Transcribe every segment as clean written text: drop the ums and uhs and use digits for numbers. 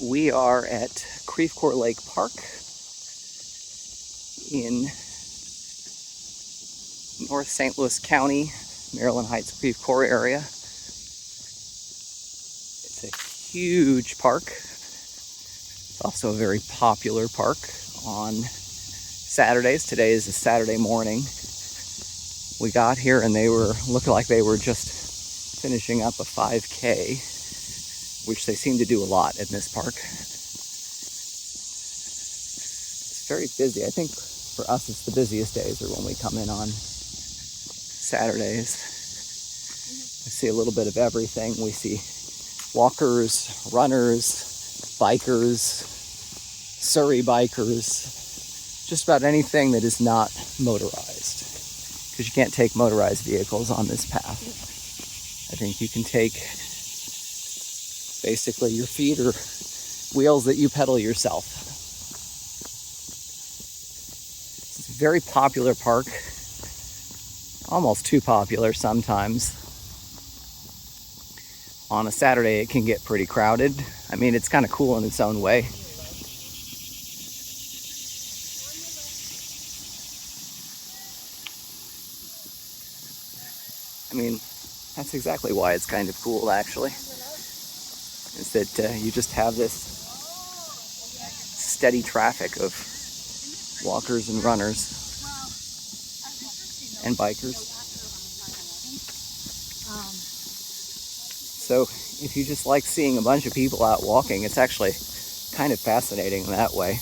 We are at Creve Coeur Lake Park in North St. Louis County, Maryland Heights, Creve Coeur area. It's a huge park. It's also a very popular park on Saturdays. Today is a Saturday morning. We got here and they were looking like they were just finishing up a 5K, which they seem to do a lot in this park. It's very busy. I think for us it's the busiest days are when we come in on Saturdays. We see a little bit of everything. We see walkers, runners, bikers, Surrey bikers, just about anything that is not motorized, because you can't take motorized vehicles on this path. I think you can take basically your feet or wheels that you pedal yourself. It's a very popular park, almost too popular sometimes. On a Saturday it can get pretty crowded. I mean, it's kind of cool in its own way. I mean, that's exactly why it's kind of cool, actually. Is that you just have this steady traffic of walkers and runners and bikers. So if you just like seeing a bunch of people out walking, it's actually kind of fascinating in that way.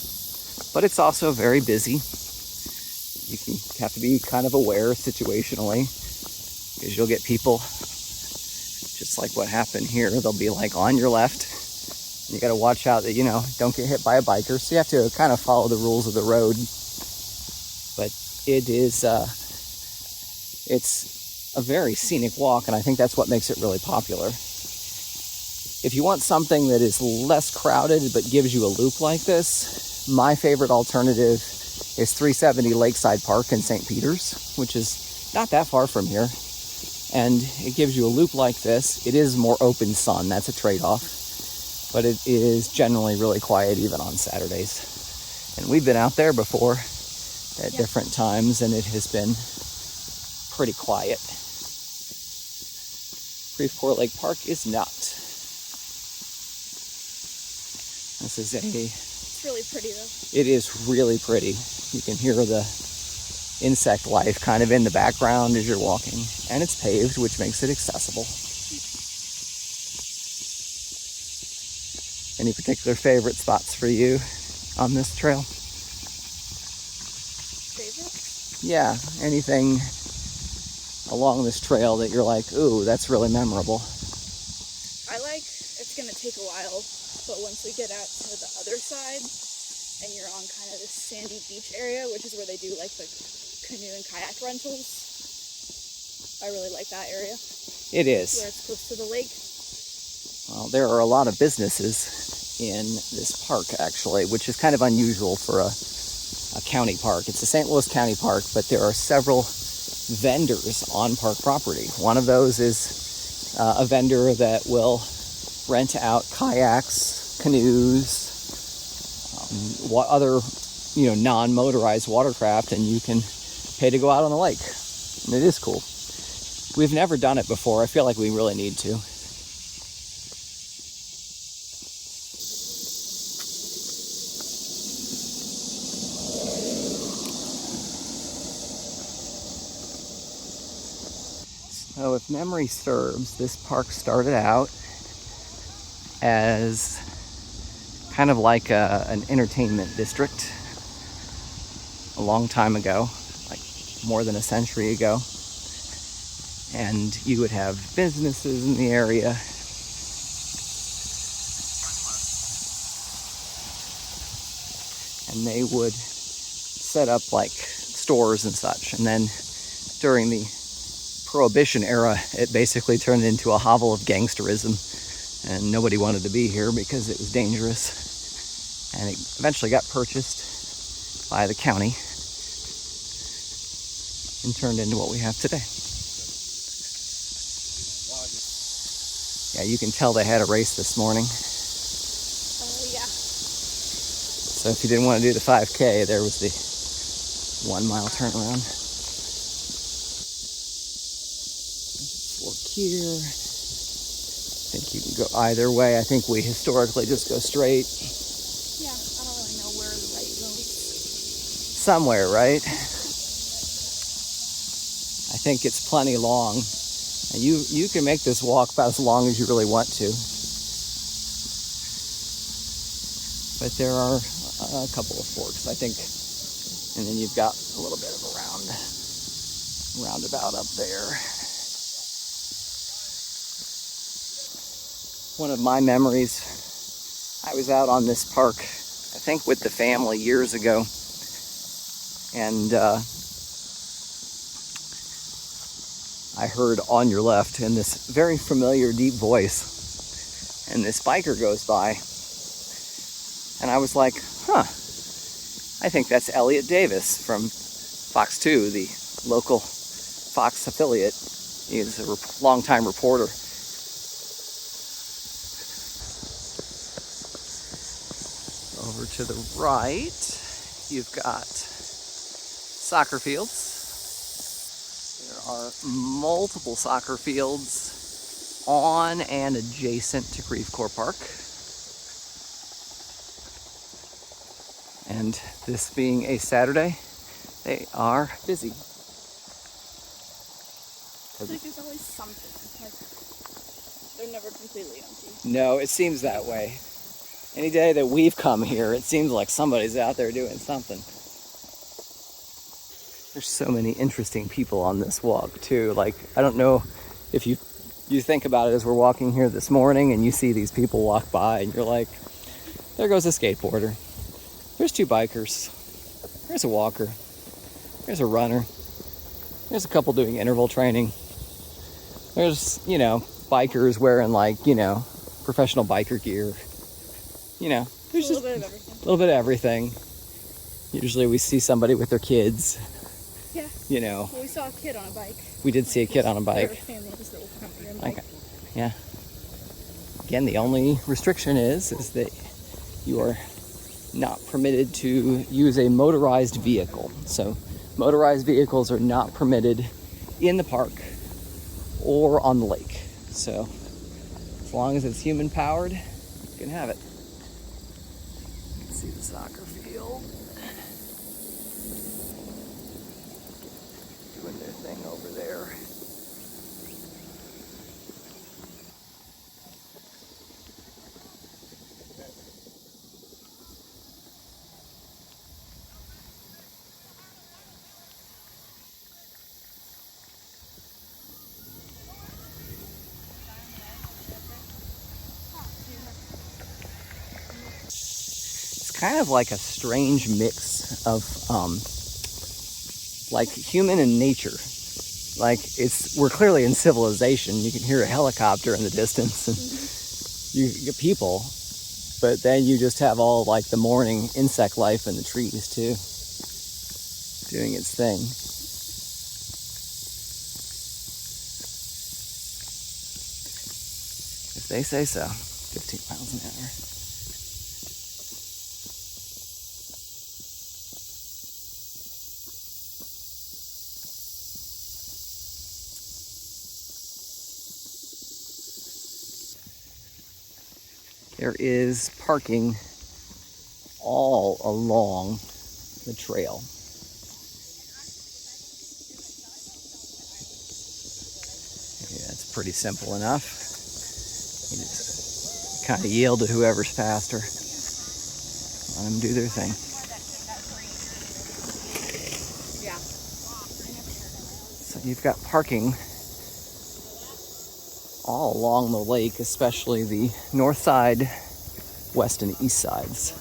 But it's also very busy. You have to be kind of aware situationally, because you'll get people just like what happened here. They'll be like on your left. You got to watch out that, don't get hit by a biker. So you have to kind of follow the rules of the road. But it's a very scenic walk, and I think that's what makes it really popular. If you want something that is less crowded but gives you a loop like this, my favorite alternative is 370 Lakeside Park in St. Peters, which is not that far from here. And it gives you a loop like this. It is more open sun, that's a trade-off. But it is generally really quiet even on Saturdays. And we've been out there before at different times, and it has been pretty quiet. Creve Coeur Lake Park is not. This is It's really pretty though. It is really pretty. You can hear the insect life kind of in the background as you're walking. And it's paved, which makes it accessible. Any particular favorite spots for you on this trail? Favorite? Yeah, anything along this trail that you're like, ooh, that's really memorable. It's gonna take a while, but once we get out to the other side and you're on kind of this sandy beach area, which is where they do like the canoe and kayak rentals, I really like that area. It is. Where it's close to the lake. Well, there are a lot of businesses in this park, actually, which is kind of unusual for a county park. It's a St. Louis County park, but there are several vendors on park property. One of those is a vendor that will rent out kayaks, canoes, what other, non-motorized watercraft, and you can pay to go out on the lake. And it is cool. We've never done it before. I feel like we really need to. So if memory serves, this park started out as kind of like an entertainment district a long time ago, like more than a century ago. And you would have businesses in the area. And they would set up like stores and such. And then during the Prohibition era, it basically turned into a hovel of gangsterism. And nobody wanted to be here because it was dangerous. And it eventually got purchased by the county and turned into what we have today. Yeah, you can tell they had a race this morning. Oh, So if you didn't want to do the 5K, there was the 1 mile turnaround. Fork here. I think you can go either way. I think we historically just go straight. Yeah, I don't really know where the right goes. Somewhere, right? I think it's plenty long. And you can make this walk about as long as you really want to. But there are a couple of forks, I think. And then you've got a little bit of a roundabout up there. One of my memories, I was out on this park, I think with the family years ago. And I heard "On your left" in this very familiar deep voice. And this biker goes by. And I was like, huh, I think that's Elliot Davis from Fox 2, the local Fox affiliate. He's a longtime reporter. Over to the right, you've got soccer fields. There are multiple soccer fields on and adjacent to Creve Coeur Park. And this being a Saturday, they are busy. It's like there's always something. Like, they're never completely empty. No, it seems that way. Any day that we've come here, it seems like somebody's out there doing something. There's so many interesting people on this walk too. Like, I don't know if you think about it as we're walking here this morning and you see these people walk by and you're like, there goes a skateboarder. There's 2 bikers. There's a walker. There's a runner. There's a couple doing interval training. There's, bikers wearing professional biker gear. There's just a little bit of everything. Usually we see somebody with their kids. Yeah. Well, we saw a kid on a bike. We did see a kid on a bike. There are families that will come here and bike. Okay. Yeah. Again, the only restriction is that you are not permitted to use a motorized vehicle. So motorized vehicles are not permitted in the park or on the lake. So as long as it's human powered, you can have it. You can see the soccer field doing their thing over there. Kind of like a strange mix of human and nature. We're clearly in civilization. You can hear a helicopter in the distance and you get people, but then you just have all the morning insect life in the trees too, doing its thing. If they say so. 15 miles an hour. There is parking all along the trail. Yeah, it's pretty simple enough. You just kind of yield to whoever's faster. Let them do their thing. Yeah. So you've got parking all along the lake, especially the north side, west and east sides.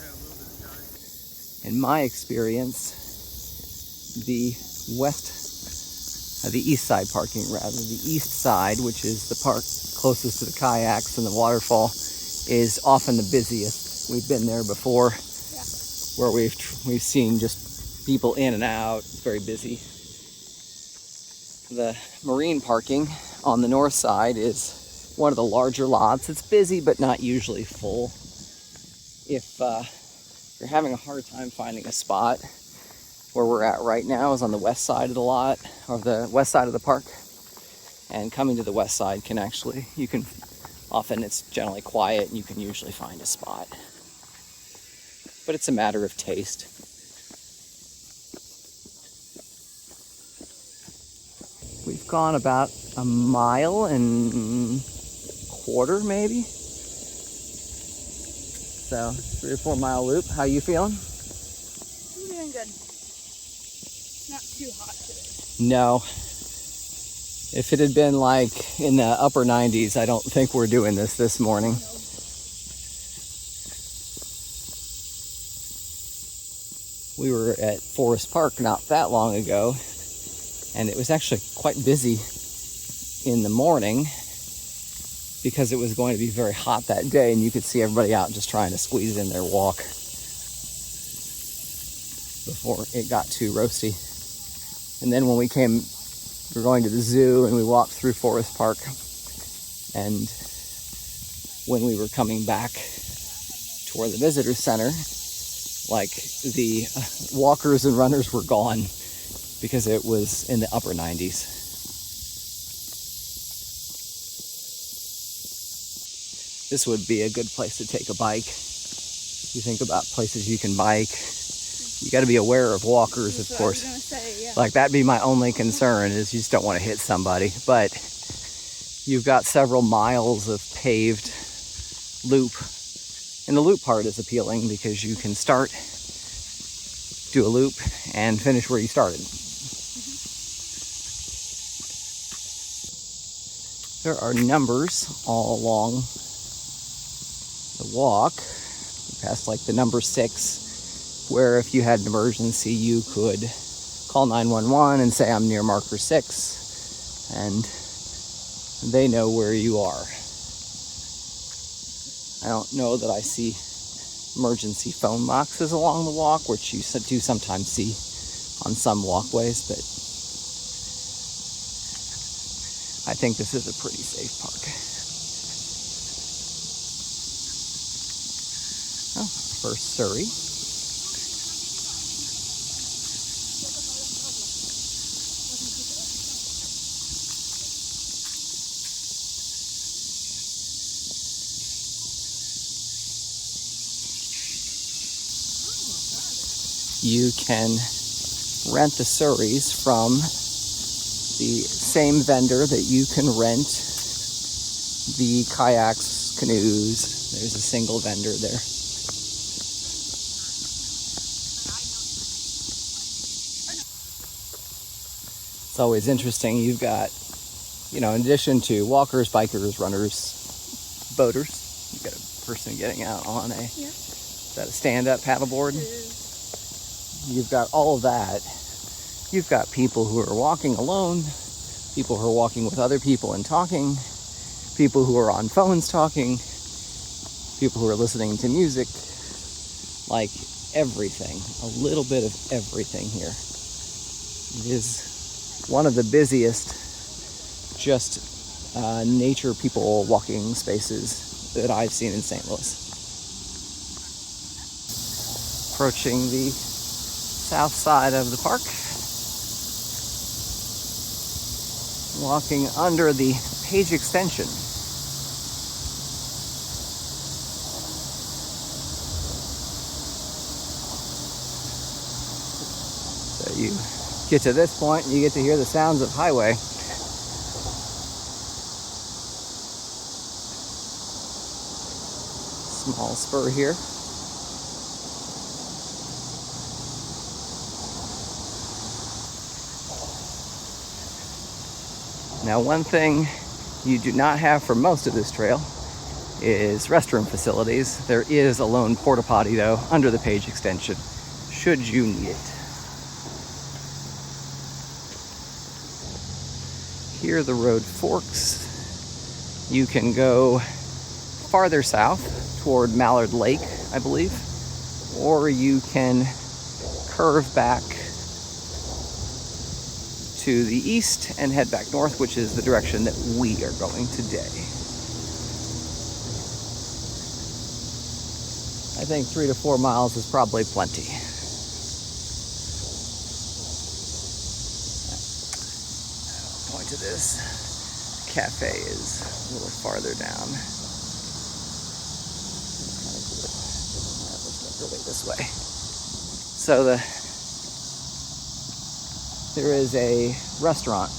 In my experience, the east side parking rather, the east side, which is the part closest to the kayaks and the waterfall, is often the busiest. We've been there before, where we've seen just people in and out. It's very busy. The marine parking on the north side is one of the larger lots. It's busy, but not usually full. If If you're having a hard time finding a spot, where we're at right now is on the west side of the lot, or the west side of the park. And coming to the west side can actually, often it's generally quiet and you can usually find a spot. But it's a matter of taste. We've gone about a mile and quarter maybe. So 3 or 4 mile loop. How you feeling? I'm doing good. It's not too hot today. No. If it had been like in the upper 90s, I don't think we're doing this morning. No. We were at Forest Park not that long ago, and it was actually quite busy in the morning because it was going to be very hot that day, and you could see everybody out just trying to squeeze in their walk before it got too roasty. And then when we were going to the zoo and we walked through Forest Park, and when we were coming back toward the visitor center, like the walkers and runners were gone because it was in the upper 90s. This would be a good place to take a bike. You think about places you can bike. You got to be aware of walkers, That's of what I was course. gonna say, yeah. Like, that'd be my only concern, is you just don't want to hit somebody. But you've got several miles of paved loop. And the loop part is appealing because you can start, do a loop, and finish where you started. There are numbers all along the walk. Past like the number 6, where if you had an emergency, you could call 911 and say, I'm near marker 6, and they know where you are. I don't know that I see emergency phone boxes along the walk, which you do sometimes see on some walkways, but I think this is a pretty safe park. Oh, first Surrey. You can rent the Surreys from the same vendor that you can rent the kayaks, canoes. There's a single vendor there. It's always interesting. You've got, in addition to walkers, bikers, runners, boaters, you've got a person getting out on is that a stand-up paddleboard? It is. You've got all of that. You've got people who are walking alone, people who are walking with other people and talking, people who are on phones talking, people who are listening to music, like everything, a little bit of everything here. It is one of the busiest nature people walking spaces that I've seen in St. Louis. Approaching the south side of the park. Walking under the Page extension. So you get to this point and you get to hear the sounds of highway. Small spur here. Now, one thing you do not have for most of this trail is restroom facilities. There is a lone porta potty though under the Page extension, should you need it. Here the road forks. You can go farther south toward Mallard Lake, I believe, or you can curve back to the east and head back north, which is the direction that we are going today. I think 3 to 4 miles is probably plenty. I'll point to this. Cafe is a little farther down. Let's make our way this way. So there is a restaurant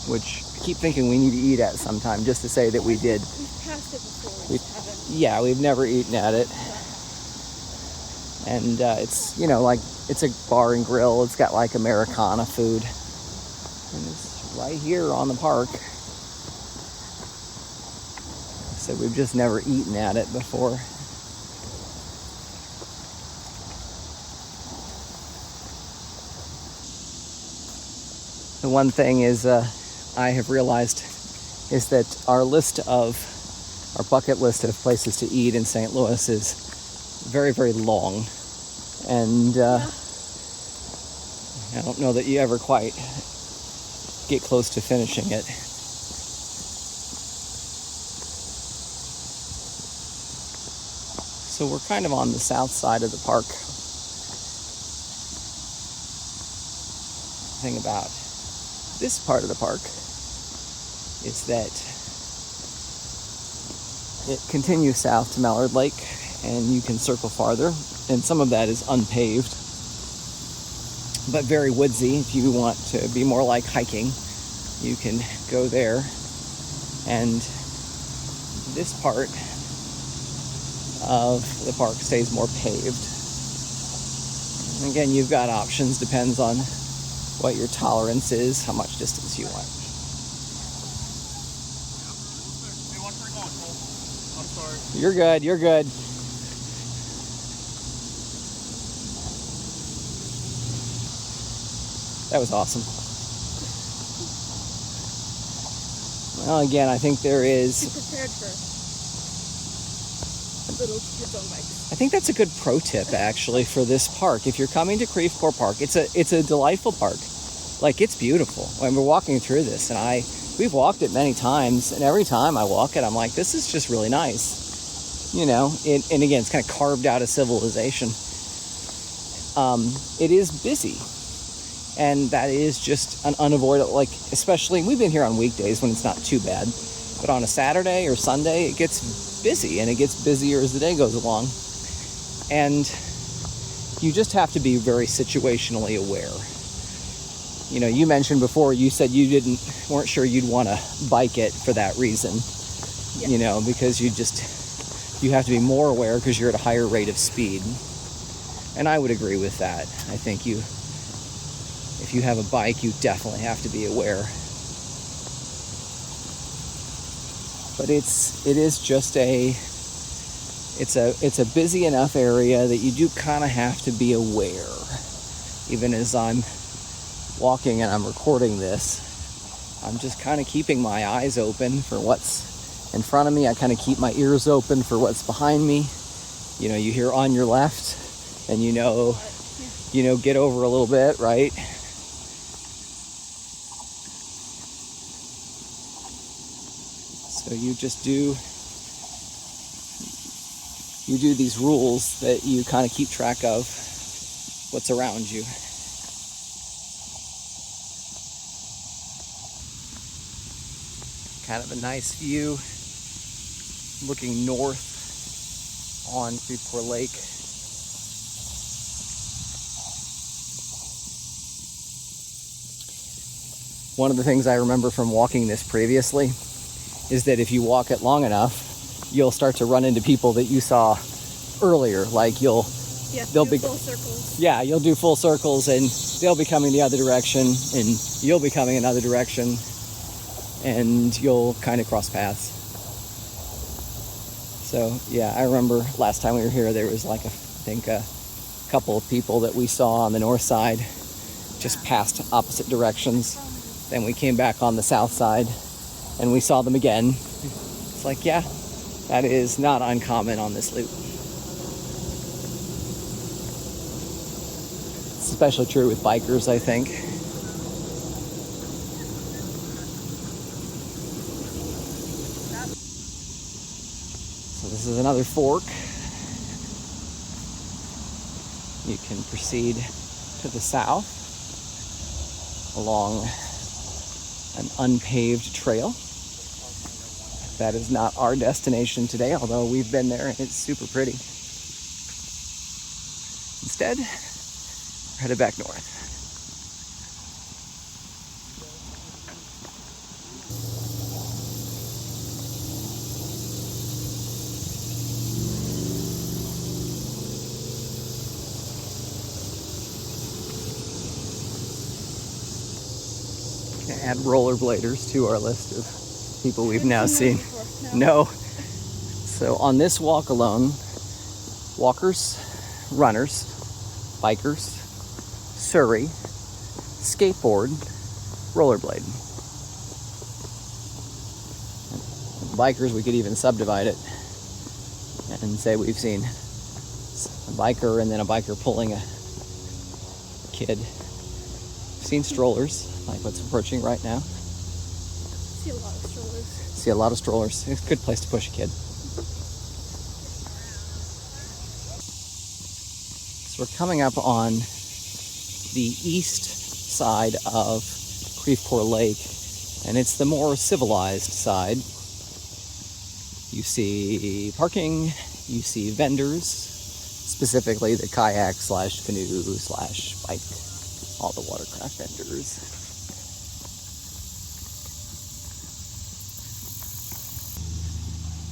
which I keep thinking we need to eat at sometime, just to say that we did. We've passed it before, we just haven't. Yeah, we've never eaten at it. And it's, you know, like, it's a bar and grill. It's got like Americana food. And it's right here on the park. So we've just never eaten at it before. The one thing is I have realized is that our bucket list of places to eat in St. Louis is very, very long. And I don't know that you ever quite get close to finishing it. So we're kind of on the south side of the park. The thing about this part of the park is that it continues south to Mallard Lake, and you can circle farther, and some of that is unpaved, but very woodsy. If you want to be more like hiking, you can go there. And this part of the park stays more paved. And again, you've got options, depends on what your tolerance is, how much distance you want. I'm sorry. You're good, you're good. That was awesome. Well, again, I think there is... Be prepared for little kids on bikes. I think that's a good pro tip, actually, for this park. If you're coming to Creve Coeur Park, it's a delightful park. Like, it's beautiful. When we're walking through this, and we've walked it many times, and every time I walk it, I'm like, this is just really nice. You know, and again, it's kind of carved out of civilization. It is busy. And that is just an unavoidable, like, especially, we've been here on weekdays when it's not too bad. But on a Saturday or Sunday, it gets busy, and it gets busier as the day goes along. And you just have to be very situationally aware. You know, you mentioned before, you said you weren't sure you'd want to bike it for that reason. Yeah. You know, because you have to be more aware because you're at a higher rate of speed. And I would agree with that. I think if you have a bike, you definitely have to be aware. But it's a busy enough area that you do kind of have to be aware. Even as I'm walking and I'm recording this, I'm just kind of keeping my eyes open for what's in front of me. I kind of keep my ears open for what's behind me. You know, you hear on your left, and you know, get over a little bit, right? So you just do these rules that you kind of keep track of what's around you. Kind of a nice view looking north on Creve Coeur Lake. One of the things I remember from walking this previously is that if you walk it long enough, you'll start to run into people that you saw earlier. Like they'll be full circles. Yeah, you'll do full circles, and they'll be coming the other direction, and you'll be coming another direction, and you'll kind of cross paths. So yeah, I remember last time we were here, there was like I think a couple of people that we saw on the north side, just passed opposite directions. Then we came back on the south side, and we saw them again. It's like, yeah, that is not uncommon on this loop. It's especially true with bikers, I think. So this is another fork. You can proceed to the south along an unpaved trail. That is not our destination today, although we've been there and it's super pretty. Instead, we're headed back north. Add rollerbladers to our list of people we've now seen. No. So on this walk alone, walkers, runners, bikers, Surrey, skateboard, rollerblade. Bikers, we could even subdivide it and say we've seen a biker and then a biker pulling a kid. We've seen strollers, like what's approaching right now. See a lot of strollers. See a lot of strollers. It's a good place to push a kid. So we're coming up on the east side of Creve Coeur Lake, and it's the more civilized side. You see parking, you see vendors, specifically the kayak / canoe / bike, all the watercraft vendors.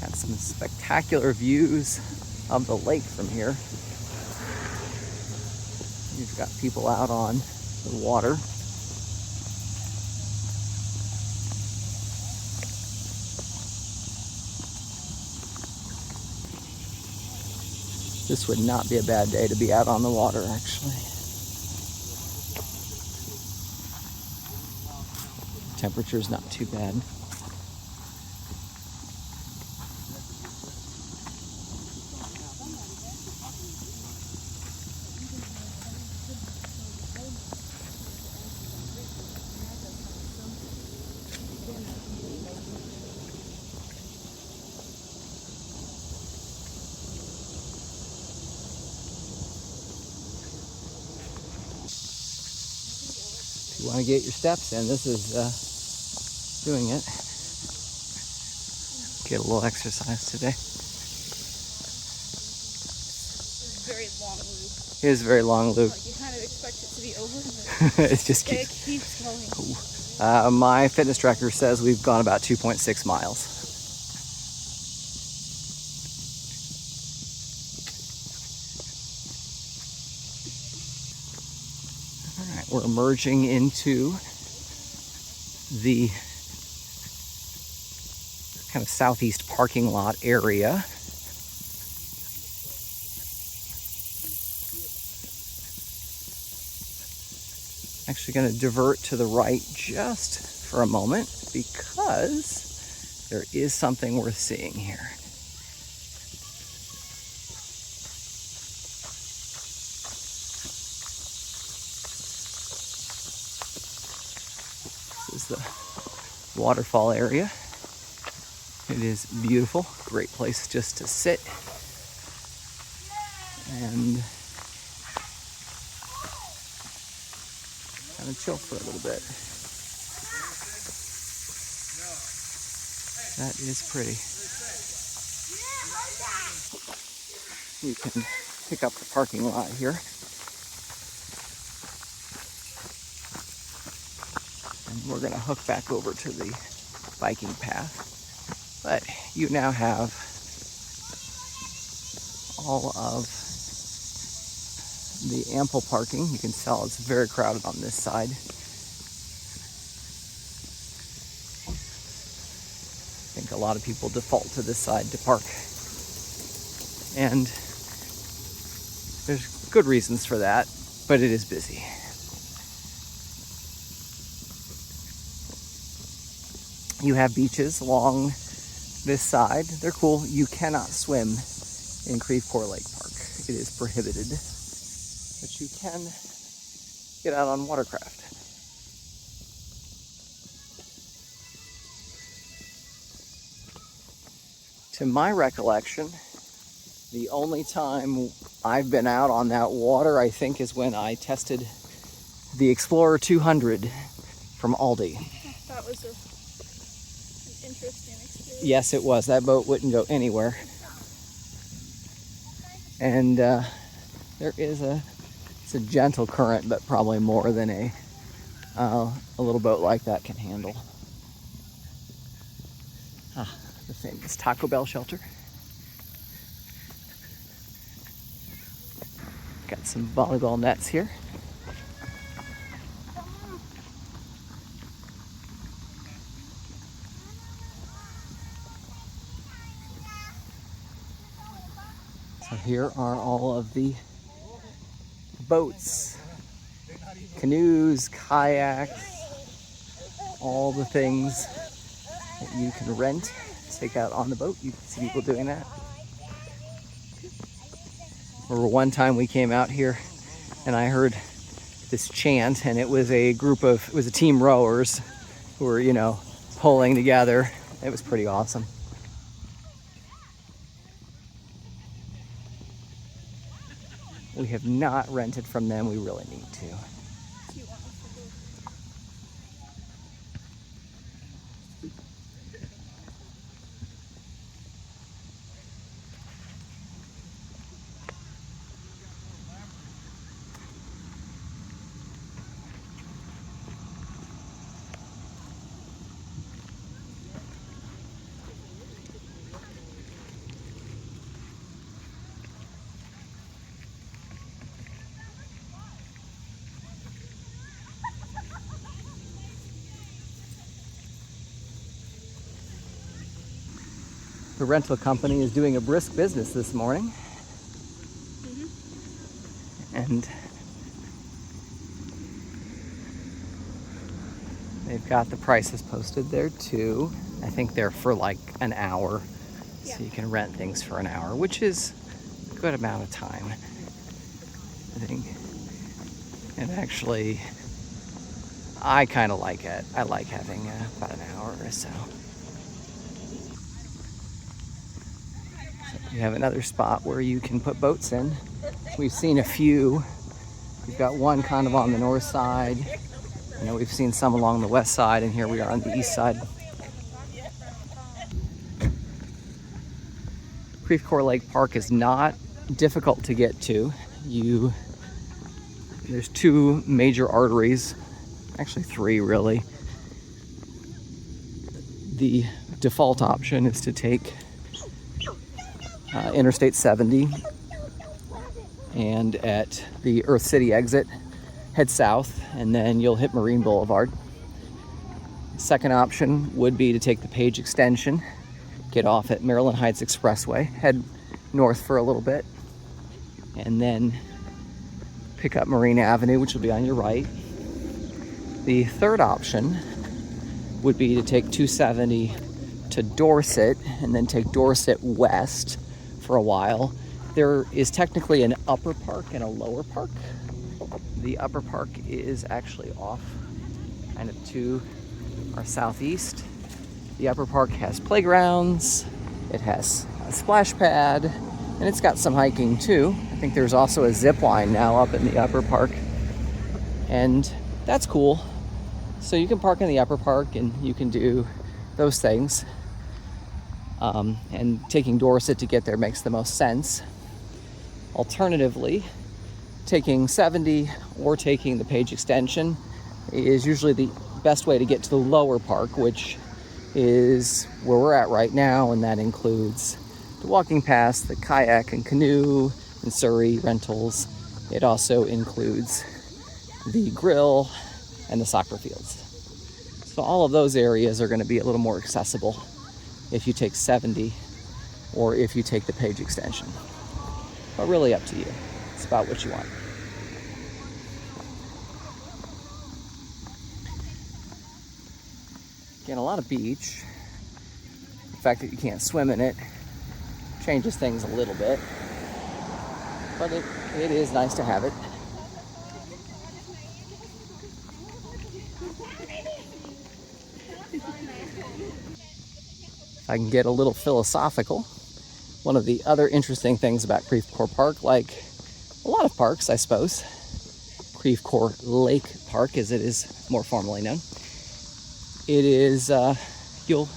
Got some spectacular views of the lake from here. You've got people out on the water. This would not be a bad day to be out on the water, actually. Temperature's not too bad. If you want to get your steps in, this is doing it. Get a little exercise today. Very long loop. It is a very long loop. Like you kind of expect it to be over, but It just it keeps keeps going. my fitness tracker says we've gone about 2.6 miles. All right, we're emerging into the kind of southeast parking lot area. Actually going to divert to the right just for a moment because there is something worth seeing here. This is the waterfall area. It is beautiful, great place just to sit and kind of chill for a little bit. That is pretty. You can pick up the parking lot here. And we're going to hook back over to the biking path. But you now have all of the ample parking. You can tell it's very crowded on this side. I think a lot of people default to this side to park. And there's good reasons for that, but it is busy. You have beaches along this side. They're cool. You cannot swim in Creve Coeur Lake Park. It is prohibited. But you can get out on watercraft. To my recollection, the only time I've been out on that water, I think, is when I tested the Explorer 200 from Aldi. That was an interesting experience. Yes, it was. That boat wouldn't go anywhere. And there is it's a gentle current, but probably more than a little boat like that can handle. The famous Taco Bell shelter. Got some volleyball nets here. So here are all of the boats, canoes, kayaks, all the things that you can rent, take out on the boat. You can see people doing that. Or one time we came out here and I heard this chant, and it was a team rowers who were, pulling together. It was pretty awesome. We have not rented from them. We really need to. The rental company is doing a brisk business this morning. And they've got the prices posted there too. I think they're for like an hour. So you can rent things for an hour, which is a good amount of time, I think. And actually, I kind of like it. I like having about an hour or so. You have another spot where you can put boats in. We've seen a few. We've got one kind of on the north side. We've seen some along the west side, and here we are on the east side. Creve Coeur Lake Park is not difficult to get to. There's two major arteries, actually three really. The default option is to take Interstate 70, and at the Earth City exit, head south, and then you'll hit Marine Boulevard. Second option would be to take the Page extension, get off at Maryland Heights Expressway, head north for a little bit, and then pick up Marine Avenue, which will be on your right. The third option would be to take 270 to Dorset, and then take Dorset west for a while. There is technically an upper park and a lower park. The upper park is actually off kind of to our southeast. The upper park has playgrounds, it has a splash pad, and it's got some hiking too. I think there's also a zip line now up in the upper park, and that's cool. So you can park in the upper park and you can do those things. And taking Dorset to get there makes the most sense. Alternatively, taking 70 or taking the Page extension is usually the best way to get to the lower park, which is where we're at right now, and that includes the walking path, the kayak and canoe and Surrey rentals. It also includes the grill and the soccer fields. So all of those areas are going to be a little more accessible if you take 70 or if you take the Page extension. But really up to you. It's about what you want. Again, a lot of beach. The fact that you can't swim in it changes things a little bit. But it is nice to have it. If I can get a little philosophical, one of the other interesting things about Creve Coeur Park, like a lot of parks, I suppose. Creve Coeur Lake Park, as it is more formally known. It is, you'll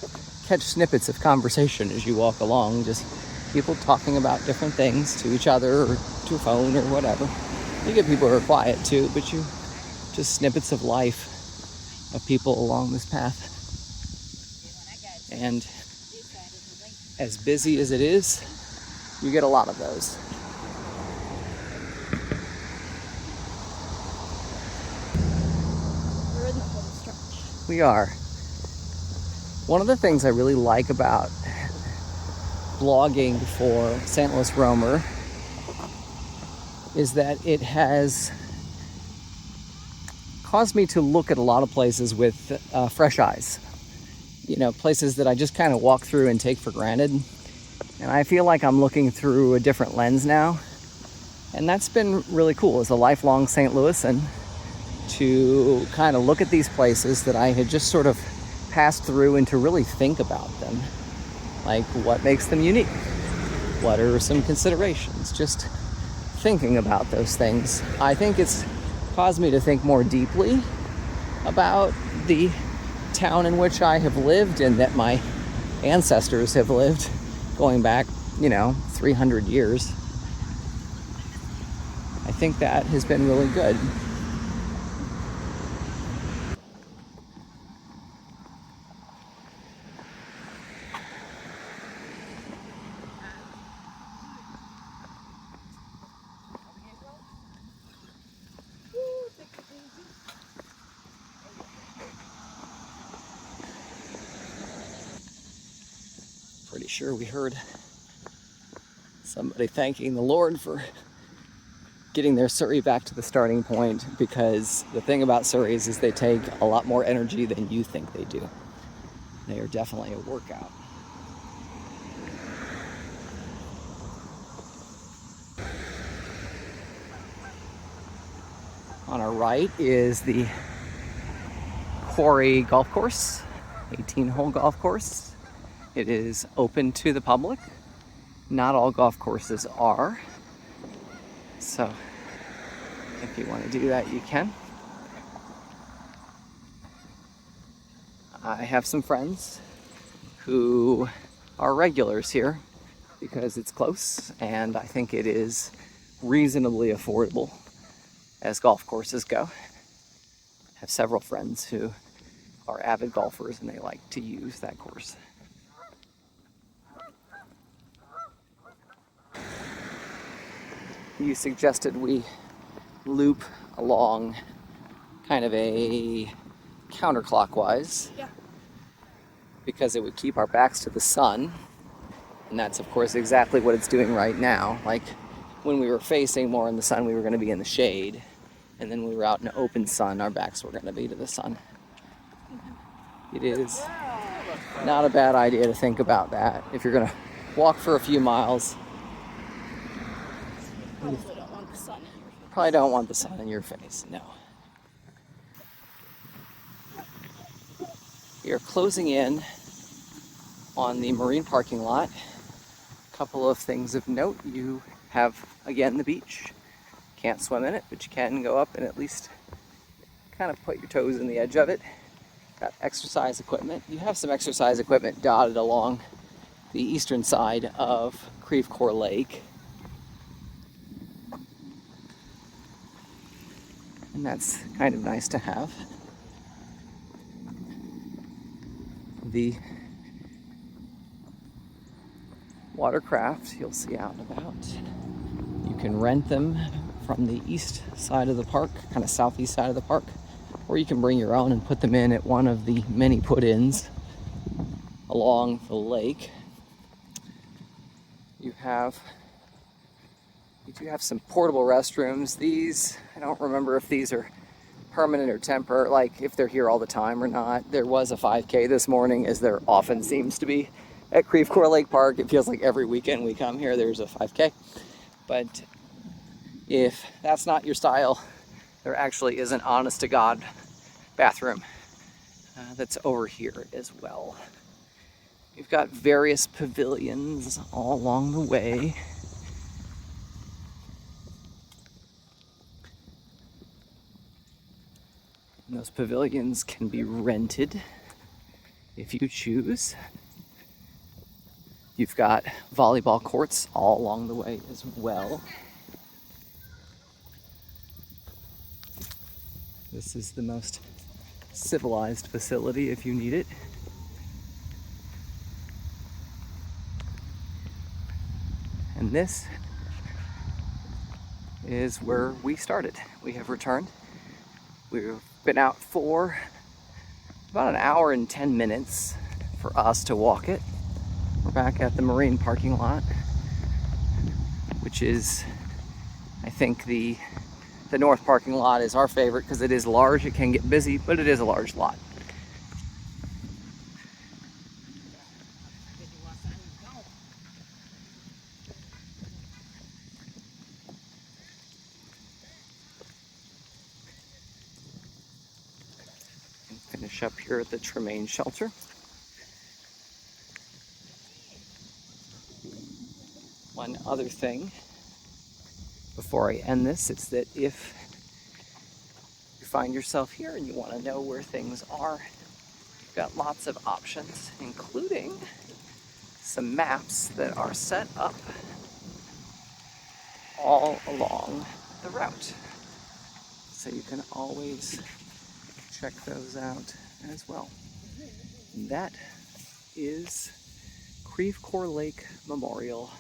catch snippets of conversation as you walk along, just people talking about different things to each other or to a phone or whatever. You get people who are quiet too, but you just snippets of life of people along this path. And as busy as it is, you get a lot of those. We're in the home stretch. We are. One of the things I really like about blogging for St. Louis Roamer is that it has caused me to look at a lot of places with fresh eyes. You know, places that I just kind of walk through and take for granted. And I feel like I'm looking through a different lens now. And that's been really cool as a lifelong St. Louisan, to kind of look at these places that I had just sort of passed through and to really think about them. Like, what makes them unique? What are some considerations? Just thinking about those things. I think it's caused me to think more deeply about the town in which I have lived and that my ancestors have lived, going back, 300 years. I think that has been really good. Pretty sure we heard somebody thanking the Lord for getting their Surrey back to the starting point, because the thing about Surreys is they take a lot more energy than you think they do. They are definitely a workout. On our right is the Quarry Golf Course, 18-hole golf course. It is open to the public. Not all golf courses are. So if you want to do that, you can. I have some friends who are regulars here because it's close, and I think it is reasonably affordable as golf courses go. I have several friends who are avid golfers and they like to use that course. You suggested we loop along kind of a counterclockwise. Yeah. Because it would keep our backs to the sun. And that's, of course, exactly what it's doing right now. Like, when we were facing more in the sun, we were going to be in the shade. And then when we were out in the open sun, our backs were going to be to the sun. It is not a bad idea to think about that. If you're going to walk for a few miles, Probably don't want the sun in your face. probably don't want the sun in your face, no. We are closing in on the marine parking lot. A couple of things of note. You have, again, the beach. Can't swim in it, but you can go up and at least kind of put your toes in the edge of it. Got exercise equipment. You have some exercise equipment dotted along the eastern side of Creve Coeur Lake. And that's kind of nice to have. The watercraft you'll see out and about. You can rent them from the east side of the park, kind of southeast side of the park, or you can bring your own and put them in at one of the many put-ins along the lake. You do have some portable restrooms. These, I don't remember if these are permanent or temporary, like if they're here all the time or not. There was a 5K this morning, as there often seems to be at Creve Coeur Lake Park. It feels like every weekend we come here, there's a 5K. But if that's not your style, there actually is an honest-to-God bathroom that's over here as well. You've got various pavilions all along the way. And those pavilions can be rented if you choose. You've got volleyball courts all along the way as well. This is the most civilized facility if you need it. And this is where we started. We have returned. We've been out for about an hour and 10 minutes for us to walk it. We're back at the marine parking lot, which is, I think the north parking lot is our favorite because it is large. It can get busy, but it is a large lot. Finish up here at the Tremaine shelter. One other thing before I end this, it's that if you find yourself here and you want to know where things are, you've got lots of options, including some maps that are set up all along the route. So you can always check those out as well. And that is Creve Coeur Lake Memorial